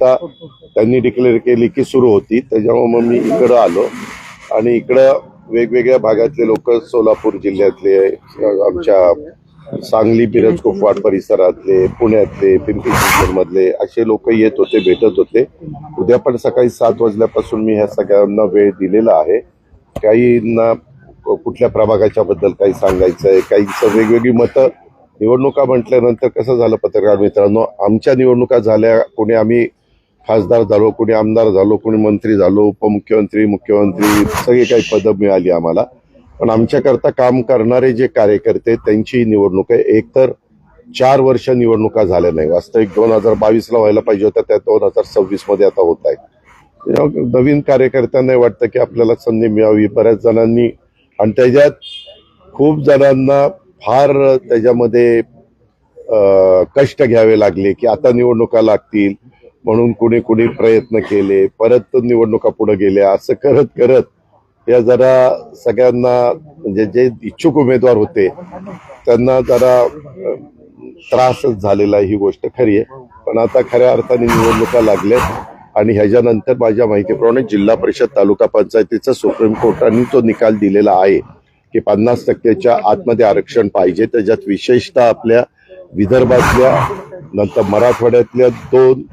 आता त्यांनी डिक्लेअर केली की सुरू होती, त्याच्यामुळे मग मी इकडं आलो आणि इकडं वेगवेगळ्या भागातले लोक, सोलापूर जिल्ह्यातले, आमच्या सांगली मिरज कुपवाड परिसरातले, पुण्यातले, पिंपरी चिंचवड मधले असे लोक येत होते, भेटत होते. उद्या पण सकाळी 7 वाजल्यापासून मी ह्या सगळ्यांना वेळ दिलेला आहे. काहींना कुठल्या प्रभागाच्या बद्दल काही सांगायचं आहे, काहींचं वेगवेगळी मतं. निवडणुका म्हटल्यानंतर कसं झालं पत्रकार मित्रांनो, आमच्या निवडणुका झाल्या, कोणी आम्ही खासदार झालो, कोणी आमदार झालो, कोणी मंत्री झालो, उपमुख्यमंत्री, मुख्यमंत्री, सगळी काही पदं मिळाली आम्हाला. पण आमच्याकरता काम करणारे जे कार्यकर्ते त्यांची निवडणूक आहे. एकतर 4 वर्ष निवडणुका झाल्या नाही. वास्तविक 2022ला व्हायला पाहिजे होत्या, त्या 2026 मध्ये आता होत आहेत. नवीन कार्यकर्त्यांना वाटतं की आपल्याला संधी मिळावी. बऱ्याच जणांनी आणि त्याच्यात खूप जणांना फार त्याच्यामध्ये कष्ट घ्यावे लागले की आता निवडणुका लागतील म्हणून कुणी कुणी प्रयत्न केले, परत निवडणुका पुढे गेल्या. असं करत करत या जरा सगळ्यांना म्हणजे जे इच्छुक उमेदवार होते त्यांना जरा त्रासच झालेला, ही गोष्ट खरी आहे. पण आता खऱ्या अर्थाने निवडणुका लागल्यात आणि ह्याच्यानंतर माझ्या माहितीप्रमाणे जिल्हा परिषद, तालुका पंचायतीचा सुप्रीम कोर्टाने तो निकाल दिलेला आहे की 50%च्या आतमध्ये आरक्षण पाहिजे. त्याच्यात विशेषतः आपल्या विदर्भातल्या, नंतर मराठवाड्यातल्या 2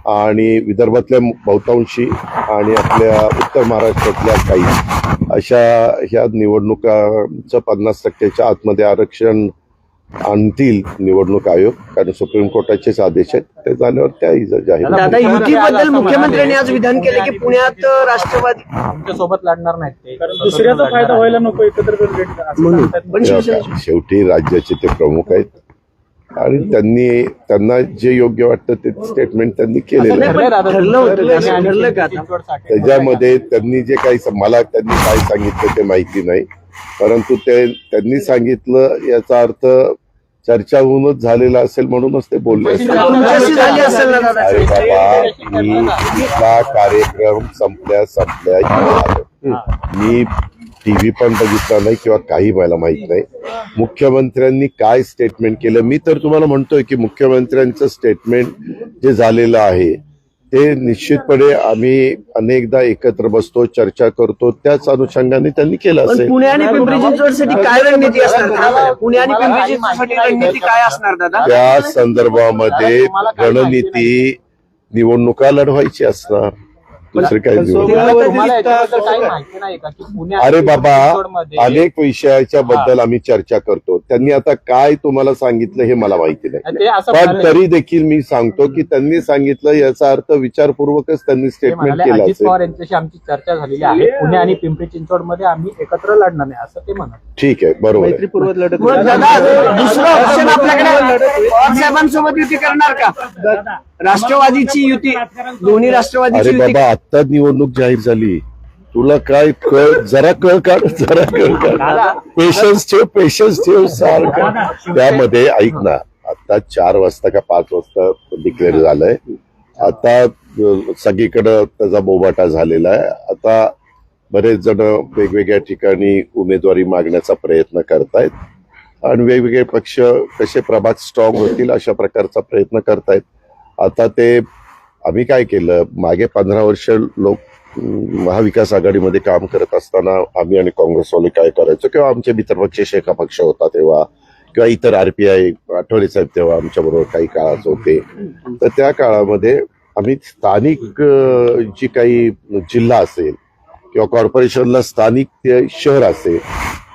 आणि विदर्भातल्या बहुतांशी आणि आपल्या उत्तर महाराष्ट्रातल्या काही अशा ह्या निवडणुकांचं 50%च्या आतमध्ये आरक्षण आणतील निवडणूक आयोग, कारण सुप्रीम कोर्टाचेच आदेश आहेत. ते झाल्यावर त्याही जाहीर. दादा, युतीबद्दल मुख्यमंत्र्यांनी आज विधान केले की पुण्यात राष्ट्रवादी आमच्यासोबत लढणार नाहीत ते, दुसऱ्याचा फायदा व्हायला नको एकत्र. पण शेवटी राज्याचे ते प्रमुख आहेत आणि त्यांना जे योग्य वाटतं ते स्टेटमेंट त्यांनी केलेलं आहे. ठरलं का? त्याच्यामध्ये त्यांनी जे काही मला त्यांनी काय सांगितलं ते माहिती नाही, परंतु त्यांनी सांगितलं याचा अर्थ चर्चा होऊनच झालेला असेल म्हणूनच ते बोलले असेल. अरे बाबा, इथला कार्यक्रम संपल्या मी टीव्ही पण बघितला नाही किंवा काही मला माहित नाही. मुख्यमंत्र्यांनी काय स्टेटमेंट केलं, मी तर तुम्हाला म्हणतोय की मुख्यमंत्र्यांचं स्टेटमेंट जे झालेलं आहे ते निश्चितपणे आम्ही अनेकदा एकत्र बसतो, चर्चा करतो, त्याच अनुषंगाने त्यांनी केलं असेल. पुणे आणि पिंपरी चिंचवडसाठी काय रणनीती असणार? पुणे आणि पिंपरी चिंचवडसाठी रणनीती काय असणार दादा? त्या संदर्भामध्ये रणनीती निवडणुका लढवायची असणार, दुसरे काही अरे बाबा, अनेक विषयाच्या बद्दल आम्ही चर्चा करतो. त्यांनी आता काय तुम्हाला सांगितलं हे मला माहिती नाही, पण तरी देखील मी सांगतो की त्यांनी सांगितलं याचा अर्थ विचारपूर्वकच त्यांनी स्टेटमेंट केलं अजित पवार यांच्याशी आमची चर्चा झालेली आहे. पुणे आणि पिंपरी चिंचवड मध्ये आम्ही एकत्र लढणार नाही असं ते म्हणत. ठीक आहे, बरोबर. दुसरं ऑप्शन आपल्याकडे पवार साहेबांसोबत युती करणार का? राष्ट्रवादीची युती, दोन्ही राष्ट्रवादीची अरे युती. बाबा, आता निवडणूक जाहीर झाली, तुला काय जरा कळ काढ. पेशन्स ठेव सारखं. त्यामध्ये ऐक ना, आता 4 वाजता का 5 वाजता डिक्लेअर झालंय. आता सगळीकडं त्याचा बोबाटा झालेला आहे. आता बरेच जण वेगवेगळ्या ठिकाणी उमेदवारी मागण्याचा प्रयत्न करतायत आणि वेगवेगळे पक्ष कसे प्रभाग स्ट्रॉंग होतील अशा प्रकारचा प्रयत्न करतायत. आता ते आम्ही काय केलं, मागे 15 वर्ष लोक महाविकास आघाडीमध्ये काम करत असताना आम्ही आणि काँग्रेसवाले काय करायचो, किंवा आमचे मित्रपक्ष शेका पक्ष होता तेव्हा, किंवा इतर RPI आठवले साहेब तेव्हा आमच्या बरोबर काही काळात होते. तर त्या काळामध्ये आम्ही स्थानिक जी काही जिल्हा असेल किंवा कॉर्पोरेशनला स्थानिक ते शहर असेल,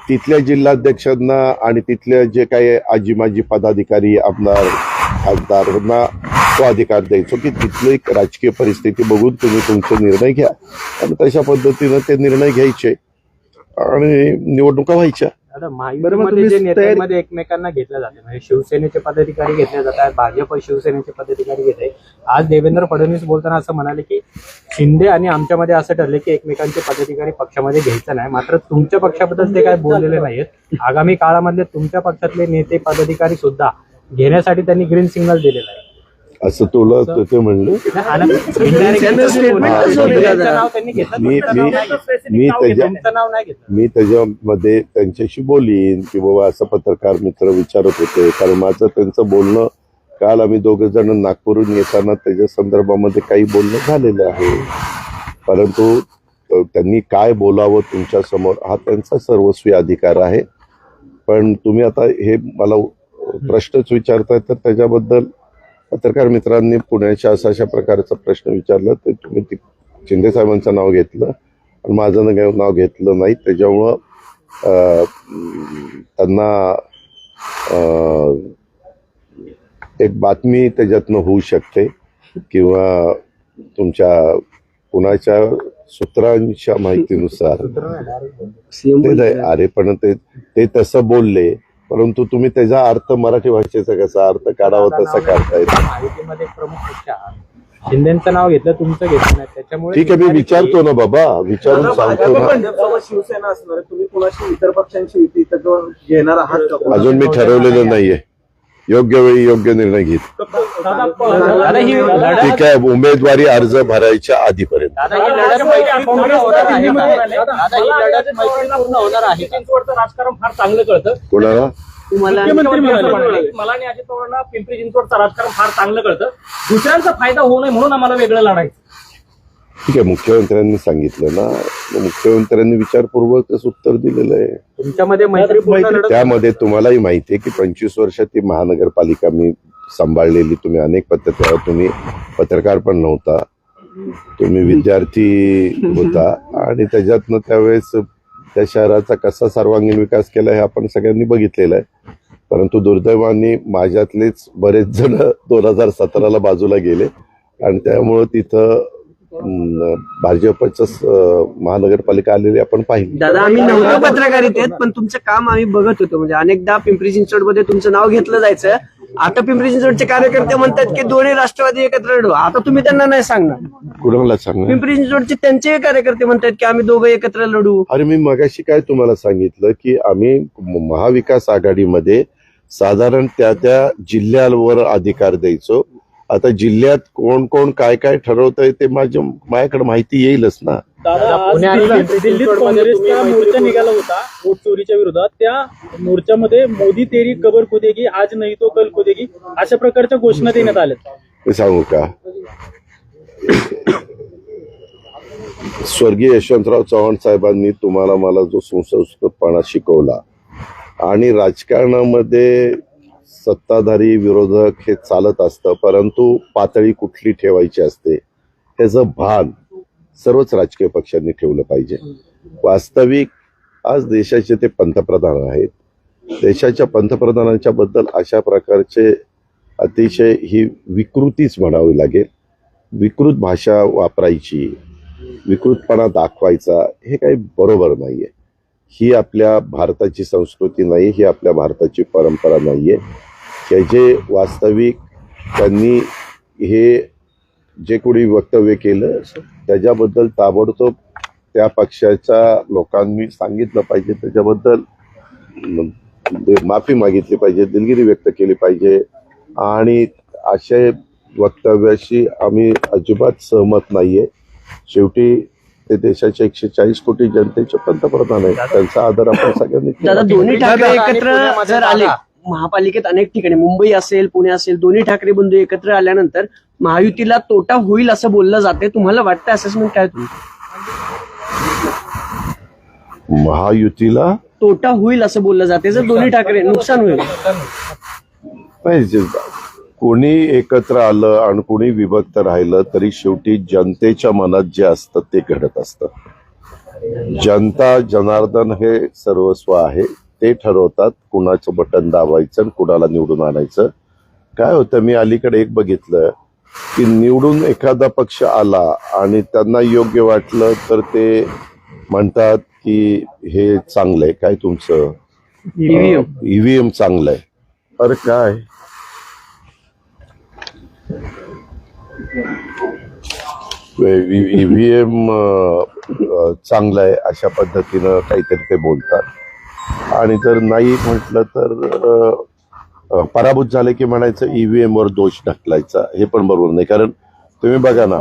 तिथल्या जिल्हाध्यक्षांना आणि तिथल्या जे काही आजी माजी पदाधिकारी, आमदार खासदारांना तो अधिकार द्यायचो की तिथली राजकीय परिस्थिती बघून तुम्ही तुमचे निर्णय घ्या आणि तशा पद्धतीनं ते निर्णय घ्यायचे आणि निवडणुका व्हायच्या. महायुतीमध्ये जे नेत्यांमध्ये एकमेकांना घेतलं जाते, म्हणजे शिवसेनेचे पदाधिकारी घेतले जातात, भाजप शिवसेनेचे पदाधिकारी घेत आहे. आज देवेंद्र फडणवीस बोलताना असं म्हणाले की शिंदे आणि आमच्यामध्ये असं ठरले की एकमेकांचे पदाधिकारी पक्षामध्ये घ्यायचं नाही. मात्र तुमच्या पक्षाबद्दल ते काय बोललेले नाहीत. आगामी काळामधले तुमच्या पक्षातले नेते पदाधिकारी सुद्धा घेण्यासाठी त्यांनी ग्रीन सिग्नल दिलेलं आहे. असं तुला ते म्हणलं. मी त्याच्यामध्ये त्यांच्याशी बोलीन की बाबा असं पत्रकार मित्र विचारत होते, कारण माझं त्यांचं बोलणं काल आम्ही दोघं जण नागपूरहून येताना त्याच्या संदर्भामध्ये काही बोलणं झालेलं आहे, परंतु त्यांनी काय बोलावं तुमच्या समोर हा त्यांचा सर्वस्वी अधिकार आहे. पण तुम्ही आता हे मला प्रश्नच विचारताय, तर त्याच्याबद्दल पत्रकार मित्रांनी पुण्याच्या अशा प्रकारचा प्रश्न विचारला तर तुम्ही शिंदे साहेबांचं नाव घेतलं आणि माझं नाव घेतलं नाही. त्याच्यामुळं त्यांना एक बातमी त्याच्यातनं होऊ शकते किंवा तुमच्या कुणाच्या सूत्रांच्या माहितीनुसार अरे पण ते तसं बोलले, परंतु तुम्ही त्याचा अर्थ मराठी भाषेचा कसा अर्थ काढावा तसा काढता येतो. माहितीमध्ये प्रमुख पक्ष शिंदेचं नाव घेतलं, तुमचं घेतलं नाही, त्याच्यामुळे ठीक आहे मी विचारतो ना बाबा, विचारून सांगतो ना. शिवसेना असणार तुम्ही कोणाशी इतर पक्षांची युती घेणार आहात का? अजून मी ठरवलेलं नाहीये, योग्य वेळी योग्य निर्णय घेत. दादा ही लढत ठीक आहे, उमेदवारी अर्ज भरायच्या आधीपर्यंत. दादा ही लढत मैत्रीपूर्ण होणार आहे का? दादा ही लढत मैत्रीपूर्ण होणार आहे का? चिंचवडचं राजकारण फार चांगलं कळतं. कोणाला? मुख्यमंत्री म्हणाले मला आणि अजित पवारांना पिंपरी चिंचवडचं राजकारण फार चांगलं कळतं, दुसऱ्यांचा फायदा होऊ नये म्हणून आम्हाला वेगळं लढायचं. ठीक आहे, मुख्यमंत्र्यांनी सांगितलं ना, मुख्यमंत्र्यांनी विचारपूर्वकच उत्तर दिलेलं आहे. तुमच्यामध्ये मैत्रीपूर्ण लढत त्यामध्ये तुम्हालाही माहिती आहे की 25 वर्षात ती महानगरपालिका मी सांभाळलेली. तुम्ही अनेक तुम्ही पत्रकार पण नव्हता, तुम्ही विद्यार्थी होता आणि त्याच्यातनं त्यावेळेस त्या शहराचा कसा सर्वांगीण विकास केला हे आपण सगळ्यांनी बघितलेलं आहे. परंतु दुर्दैवाने माझ्यातलेच बरेच जण 2017ला बाजूला गेले आणि त्यामुळं तिथं भाजपच महानगरपालिका आलेली आपण पाहिली. दादा आम्ही नव्हतो पत्रकारित आहेत, पण तुमचं काम आम्ही बघत होतो. म्हणजे अनेकदा पिंपरी चिंचवडमध्ये तुमचं नाव घेतलं जायचं. आता पिंपरी चिंचवडचे कार्यकर्ते म्हणतात की दोन्ही राष्ट्रवादी एकत्र लढू. आता तुम्ही त्यांना नाही सांगणार. कुणाला सांगा? पिंपरी चिंचवडचे त्यांचे कार्यकर्ते म्हणतात की आम्ही दोघं एकत्र लढू. अरे मी मगाशी काय तुम्हाला सांगितलं की आम्ही महाविकास आघाडीमध्ये साधारण त्या जिल्ह्यावर अधिकार द्यायचो. आता जिल्ह्यात कोण कोण काय काय ठरवतंय ते माझ्याकडे माहिती येईलच ना. दादा आज दिल्लीत काँग्रेसचा मोर्चा निघाला होता वोट चोरीच्या विरोधात. त्या मोर्चामध्ये मोदी तेरी कबर खोदेगी, आज नाही तो कल खोदेगी, अशा प्रकारच्या घोषणा देण्यात आल्या. ते सांगू का, स्वर्गीय यशवंतराव चव्हाण साहेबांनी तुम्हाला मला जो सुसंस्कृतपणा शिकवला आणि राजकारणामध्ये सत्ताधारी विरोधक हे चालत असतं, परंतु पातळी कुठली ठेवायची असते ह्याचं भान सर्वच राजकीय पक्षांनी ठेवलं पाहिजे. वास्तविक आज देशाचे ते पंतप्रधान आहेत. देशाच्या पंतप्रधानांच्या बद्दल अशा प्रकारचे अतिशय ही विकृतीच म्हणावी लागेल, विकृत भाषा वापरायची, विकृतपणा दाखवायचा हे काही बरोबर नाहीये. ही आपल्या भारताची संस्कृती नाही, ही आपल्या भारताची परंपरा नाहीये. हे जे वास्तविक त्यांनी हे जे कोणी वक्तव्य केलं त्याच्याबद्दल ताबडतोब त्या पक्षाच्या लोकांनी सांगितलं पाहिजे, त्याच्याबद्दल माफी मागितली पाहिजे, दिलगिरी व्यक्त केली पाहिजे. आणि अशा वक्तव्याशी आम्ही अजिबात सहमत नाहीये. शेवटी ते देशाच्या 140 कोटी जनतेचे पंतप्रधान आहेत, त्यांचा आदर आपण सगळ्यांनी दादा केला. दोन्ही ठाकरे एकत्र जर आले महापालिकेत अनेक ठिकाणी मुंबई असेल पुणे असेल दोन्ही ठाकरे बंधू एकत्र आल्यानंतर महायुतीला तोटा होईल असं बोललं जाते. तुम्हाला वाटतं असेसमेंट काय तुमचं? महायुतीला तोटा होईल असं बोललं जाते जर दोन्ही ठाकरे नुकसान होईल. नाही, कोणी एकत्र आलं आणि कोणी विभक्त राहिलं तरी शेवटी जनतेच्या मनात जे असतं ते घडत असतं. जनता जनार्दन हे सर्वस्व आहे, ते ठरवतात कुणाचं बटन दाबायचं आणि कुणाला निवडून आणायचं. काय होतं, मी अलीकडे एक बघितलं की निवडून एखादा पक्ष आला आणि त्यांना योग्य वाटलं तर ते म्हणतात की हे चांगलंय, काय तुमचं ईव्हीएम चांगलंय. अरे काय ईव्हीएम चांगलं आहे अशा पद्धतीनं काहीतरी ते बोलतात. आणि जर नाही म्हटलं तर पराभूत झाले की म्हणायचं ईव्हीएम वर दोष ढकलायचा, हे पण बरोबर नाही. कारण तुम्ही बघा ना,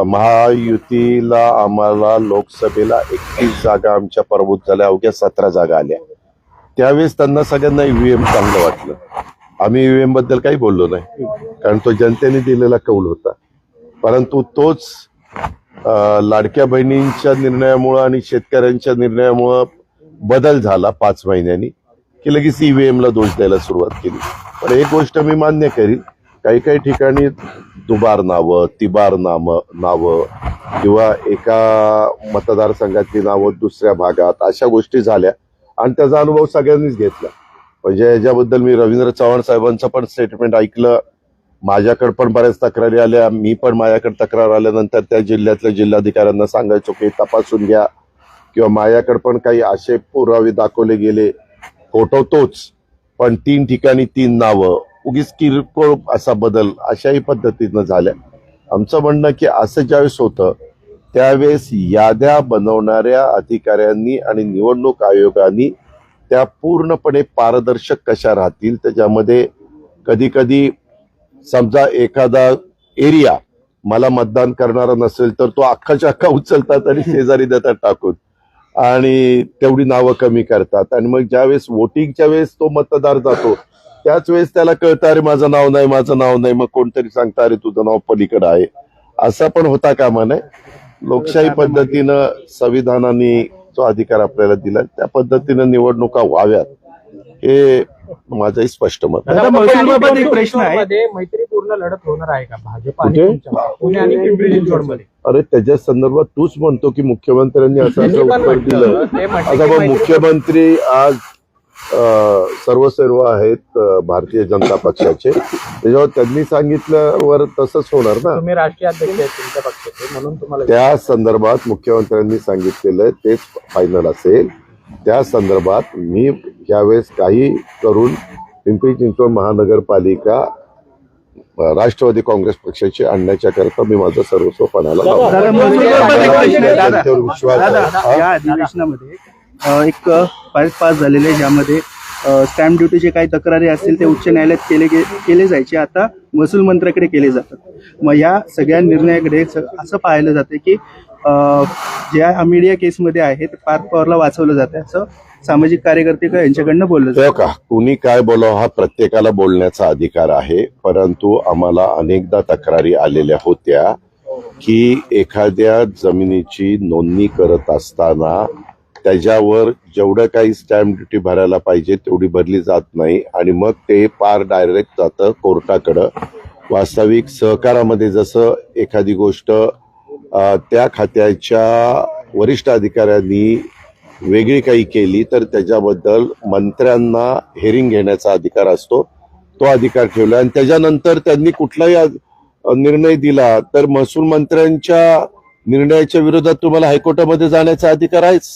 महायुतीला आम्हाला लोकसभेला 31 जागा आमच्या पराभूत झाल्या, अवघ्या 17 जागा आल्या. त्यावेळेस त्यांना सगळ्यांना ईव्हीएम चांगलं वाटलं. आम्ही ईव्हीएम बद्दल काही बोललो नाही, कारण तो जनतेने दिलेला कौल होता. परंतु तोच लाडक्या बहिणींच्या निर्णयामुळं आणि शेतकऱ्यांच्या निर्णयामुळं बदल झाला 5 महिन्यांनी, की लगेच ईव्हीएमला दोष द्यायला सुरुवात केली. पण एक गोष्ट मी मान्य करीन, काही काही ठिकाणी दुबार नावं, तिबार नावं किंवा एका मतदारसंघातली नावं दुसऱ्या भागात, अशा गोष्टी झाल्या आणि त्याचा अनुभव सगळ्यांनीच घेतला. म्हणजे याच्याबद्दल मी रवींद्र चव्हाण साहेबांचं पण स्टेटमेंट ऐकलं. माझ्याकडे पण बऱ्याच तक्रारी आल्या. मी पण माझ्याकडे तक्रार आल्यानंतर त्या जिल्ह्यातल्या जिल्हाधिकाऱ्यांना सांगायचो की तपासून घ्या, किंवा माझ्याकडे पण काही असे पुरावे दाखवले गेले. फोटो तोच, पण 3 ठिकाणी 3 नावं, उगीच किरकोळ असा बदल, अशाही पद्धतीनं झाल्या. आमचं म्हणणं की असं ज्यावेळेस होतं त्यावेळेस याद्या बनवणाऱ्या अधिकाऱ्यांनी आणि निवडणूक आयोगाने त्या पूर्णपणे पारदर्शक कशा राहतील, त्याच्यामध्ये कधी कधी समजा एखादा एरिया मला मतदान करणारा नसेल तर तो अख्खाच्या अख्खा उचलतात आणि शेजारी देतात टाकून, आणि तेवढी नावं कमी करतात. आणि मग ज्यावेळेस वोटिंगच्या वेळेस तो मतदार जातो त्याच वेळेस त्याला कळतं अरे माझं नाव नाही, मग कोणतरी सांगतं अरे तुझं नाव पलीकडे आहे. असा पण होता कामा नये. लोकशाही पद्धतीनं संविधानाने जो अधिकार आपल्याला दिला त्या पद्धतीनं निवडणुका व्हाव्यात, हे माझंही स्पष्ट मत आहे. दादा, महसूलबाबत एक प्रश्न आहे. मध्ये मैत्रीपूर्ण लढत होणार आहे का भाजप आणि कुठे? तुमच्या? पुणे आणि पिंपरी चिंचवडमध्ये. अरे त्याच्या संदर्भात तूच म्हणतो की मुख्यमंत्र्यांनी असं मी पण उत्तर दिलं. म्हटलं, ते म्हटलं आता की मग मैत्री- मुख्यमंत्री आज सर्व आहेत भारतीय जनता पक्षाचे, त्याच्यावर त्यांनी सांगितल्यावर तसंच होणार ना. तुम्ही राष्ट्रीय अध्यक्ष आहेत तुमच्या पक्षाचे, म्हणून तुम्हाला त्या संदर्भात मुख्यमंत्र्यांनी सांगितलेलं तेच फायनल असेल. त्या संदर्भात मी यावेळेस काही करून पिंपरी चिंचवड महानगरपालिका राष्ट्रवादी काँग्रेस पक्षाची आणण्याच्या करता मी माझं सर्वस्व पणाला लावलं. दादा, त्यांच्यावर विश्वास आहे. हा? या अधिवेशनामध्ये एक पास झालेले आहे, ज्यामध्ये स्टॅम्प ड्युटीचे काही तक्रारी असतील ते उच्च न्यायालयात केले जायचे, आता महसूल मंत्र्याकडे केले जातात. मग या सगळ्या निर्णयाकडे असं पाहिलं जाते की ज्या मीडिया केसमध्ये आहे ते पार्थ पवारला वाचवलं जाते, असं सामाजिक कार्यकर्ते यांच्याकडनं बोललं जातं. का कुणी काय बोलावं हा प्रत्येकाला बोलण्याचा अधिकार आहे. परंतु आम्हाला अनेकदा तक्रारी आलेल्या होत्या की एखाद्या जमिनीची नोंदणी करत असताना त्याच्यावर जेवढं काही स्टॅम्प ड्युटी भरायला पाहिजे तेवढी भरली जात नाही, आणि मग ते पार डायरेक्ट जातं कोर्टाकडं. वास्तविक सहकारामध्ये जसं एखादी गोष्ट त्या खात्याच्या वरिष्ठ अधिकाऱ्यांनी वेगळी काही केली तर त्याच्याबद्दल मंत्र्यांना हेरिंग घेण्याचा अधिकार असतो, तो अधिकार ठेवला. आणि त्याच्यानंतर त्यांनी कुठलाही निर्णय दिला तर महसूल मंत्र्यांच्या निर्णयाच्या विरोधात तुम्हाला हायकोर्टामध्ये जाण्याचा अधिकार आहेच.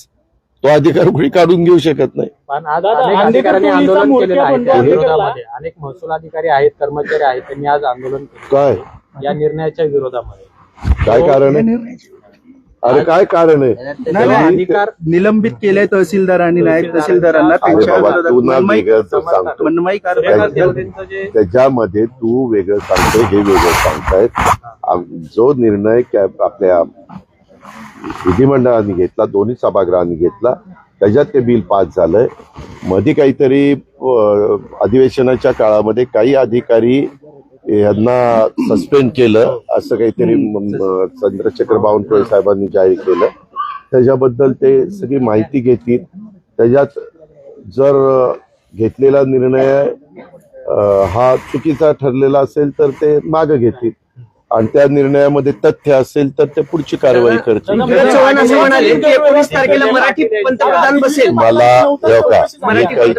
तो अधिकार कुणी काढून घेऊ शकत नाही. पण आज दादा, अनेक आंबेडकर अधिकाऱ्यांनी टोळीचा आंदोलन मोर्चा केलेलं आहे. त्या बंद विरोधामध्ये अनेक महसूल अधिकारी आहेत, कर्मचारी आहेत, त्यांनी आज आंदोलन केलं काय या निर्णयाच्या विरोधामध्ये. काय कारण आहे? अरे काय कारण आहे? नाही, अधिकार निलंबित केले तहसीलदारांनी, नायब तहसीलदारांना अरे त्यांच्या बाबा तू ना विरोधात वेगळं सांगतो, मनमाई कारवाई त्यांचं जे त्याच्यामध्ये तू वेगळं सांगतोय, हे वेगळं सांगतायत. जो निर्णय आपल्या विधिमंडळाने घेतला, दोन्ही सभागृहांनी घेतला, त्याच्यात ते बिल पास झालंय. मध्ये काहीतरी अधिवेशनाच्या काळामध्ये काही अधिकारी यांना सस्पेंड केलं असं काहीतरी चंद्रशेखर बावनकुळे साहेबांनी जाहीर केलं. त्याच्याबद्दल ते सगळी माहिती घेतील. त्याच्यात जर घेतलेला निर्णय हा चुकीचा ठरलेला असेल तर ते मागे घेतील, आणि त्या निर्णयामध्ये तथ्य असेल तर ते पुढची कारवाई करतील. विनोद चव्हाण असं म्हणाले की 19 तारखेला मराठी पंतप्रधान बसेल. मला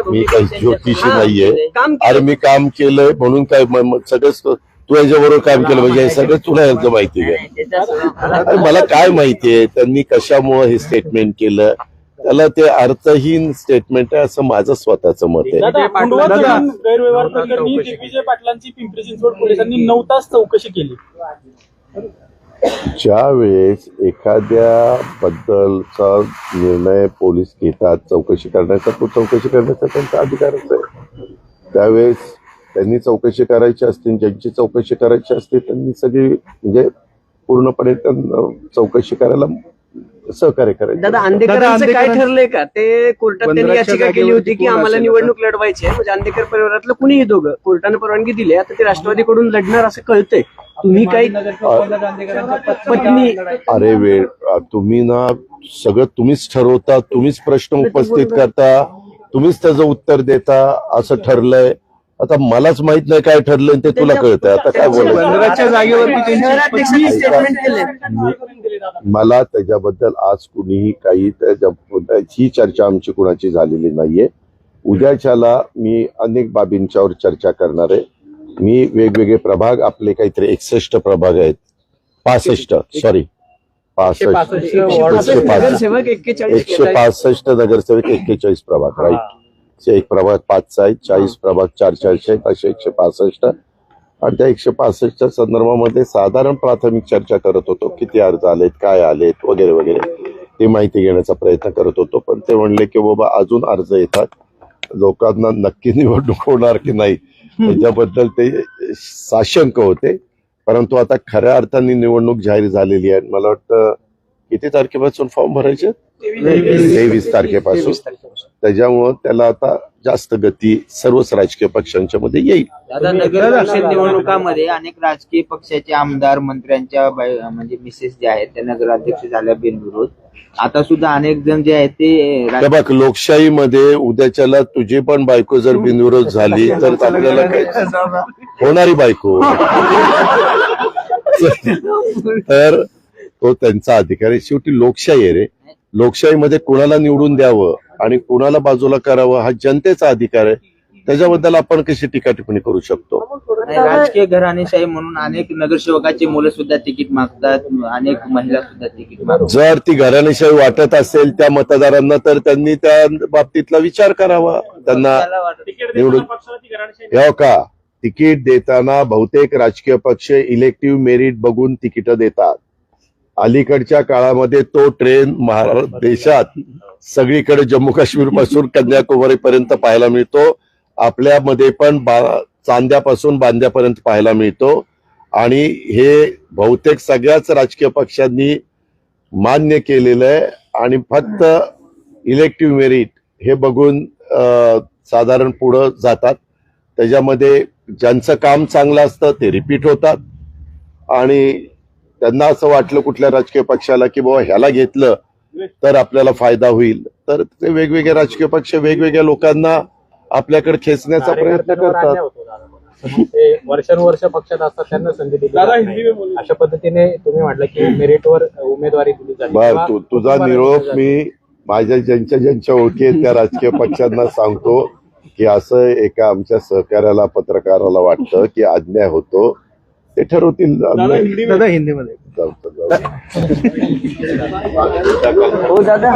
मी काही ज्योतिषी नाहीये. अरे मी काम केलंय म्हणून काय सगळंच तू याच्याबरोबर काम केलं म्हणजे हे सगळं तुला यांचं माहिती आहे. अरे मला काय माहितीये त्यांनी कशामुळं हे स्टेटमेंट केलं, त्याला ते अर्थहीन स्टेटमेंट आहे असं माझं स्वतःचं मत आहे. दादा, खंडवा जमीन गैरव्यवहार प्रकरणी दिग्विजय पाटलांची पिंपरी चिंचवड पोलिसांनी 9 तास चौकशी केली. ज्या वेळेस एखाद्या बद्दलचा निर्णय पोलीस घेतात चौकशी करण्याचा, तो चौकशी करण्याचा त्यांचा अधिकारच आहे. त्यावेळेस त्यांनी चौकशी करायची असते, ज्यांची चौकशी करायची असते त्यांनी सगळी म्हणजे पूर्णपणे त्यांना चौकशी करायला सहकार्य करायचं. दादा अंधेकरांचं काय ठरलंय का? ते कोर्टात त्यांनी पंधराच्या याचिका केली होती की जागेवरती कोण आम्हाला असेल निवडणूक लढवायची आहे. म्हणजे अंधेकर परिवारातलं कुणीही दोघं कोर्टाने परवानगी दिली, आता ते राष्ट्रवादीकडून लढणार असं कळतंय. तुम्ही काही पत्नी अरे वेळ तुम्ही ना सगळं तुम्हीच ठरवता, तुम्हीच प्रश्न उपस्थित करता, तुम्हीच त्याचं उत्तर देता. असं ठरलंय. आता मलाच माहित नाही काय ठरलंय ते तुला कळतंय. आता काय बोलायचं. पंधराच्या जागेवरती शहराध्यक्षांनी स्टेटमेंट केले. मला त्याच्याबद्दल आज कुणीही काही ही चर्चा आमची कुणाची झालेली नाहीये. उद्याच्याला मी अनेक बाबींच्यावर चर्चा करणार आहे. मी वेगवेगळे प्रभाग, आपले काहीतरी 61 प्रभाग आहेत, 65 नगरसेवक 41 165 नगरसेवक, 41 प्रभाग, राईट. एक प्रभाग 5 आहे, 40 प्रभाग 4 आहेत, असे 165. आणि त्या 165च्या संदर्भामध्ये साधारण प्राथमिक चर्चा करत होतो. किती अर्ज आलेत, काय आलेत वगैरे वगैरे ते माहिती घेण्याचा प्रयत्न करत होतो. पण ते म्हणले की बाबा अजून अर्ज येतात, लोकांना नक्की निवडणूक होणार की नाही त्याच्याबद्दल ते साशंक होते. परंतु आता खऱ्या अर्थाने निवडणूक जाहीर झालेली आहे. मला वाटतं किती तारखेपासून फॉर्म भरायचे? 23 तारखेपासून. त्याच्यामुळं त्याला आता जास्त गती सर्वच राजकीय पक्षांच्या मध्ये येईल. दादा, नगर परिषद निवडणुकामध्ये अनेक राजकीय पक्षाचे आमदार मंत्र्यांच्या म्हणजे मिसेस जे आहेत त्या नगराध्यक्ष झाल्या बिनविरोध. आता सुद्धा अनेक जण जे आहेत ते बघ, लोकशाहीमध्ये उद्याच्याला तुझी पण बायको जर बिनविरोध झाली तर आपल्याला काय होणारी बायको तर तो त्यांचा अधिकार आहे. शेवटी लोकशाही आहे रे. लोकशाहीमध्ये कुणाला निवडून द्यावं आणि कुणाला बाजूला करावं हा जनतेचा अधिकार आहे. त्याच्याबद्दल आपण कशी टीका टिप्पणी करू शकतो? राजकीय घराणेशाही म्हणून अनेक नगरसेवकाची मुलं सुद्धा तिकीट मागतात, अनेक महिला सुद्धा तिकीट मागतात. जर ती घराणेशाही वाटत असेल त्या मतदारांना तर त्यांनी त्या बाबतीतला विचार करावा. त्यांना निवडून हो का, तिकीट देताना बहुतेक राजकीय पक्ष इलेक्टिव्ह मेरिट बघून तिकीट देतात. अलीकडच्या काळामध्ये तो ट्रेंड देशात सगळीकडे जम्मू काश्मीर पासून कन्याकुमारी पर्यंत पाहायला मिळतो. आपल्यामध्ये पण चांद्यापासून बांद्यापर्यंत पाहायला मिळतो. आणि हे बहुतेक सगळ्याच राजकीय पक्षांनी मान्य केलेलं आहे. आणि फक्त इलेक्टिव्ह मेरिट हे बघून साधारण पुढं जातात. त्याच्यामध्ये ज्यांचं काम चांगलं असतं ते रिपीट होतात. आणि त्यांना असं वाटलं कुठल्या राजकीय पक्षाला की बाबा ह्याला घेतलं तर आपल्याला फायदा होईल, तर ते वेगवेगळे राजकीय पक्ष वेगवेगळ्या लोकांना आपल्याकडे खेचण्याचा प्रयत्न करतात. ते वर्षानुवर्ष पक्षात असतात, त्यांना संधी दिली जात नाही. अशा पद्धतीने तुम्ही म्हटलं की मेरिटवर उमेदवारी दिली जाते. बर, तुझा निरोप मी माझ्या ज्यांच्या ओळखी आहेत त्या राजकीय पक्षांना सांगतो की असं एका आमच्या सहकार्याला पत्रकाराला वाटतं की अन्याय होतो, ते ठरवतील. दादा हिंदीमध्ये हो दादा.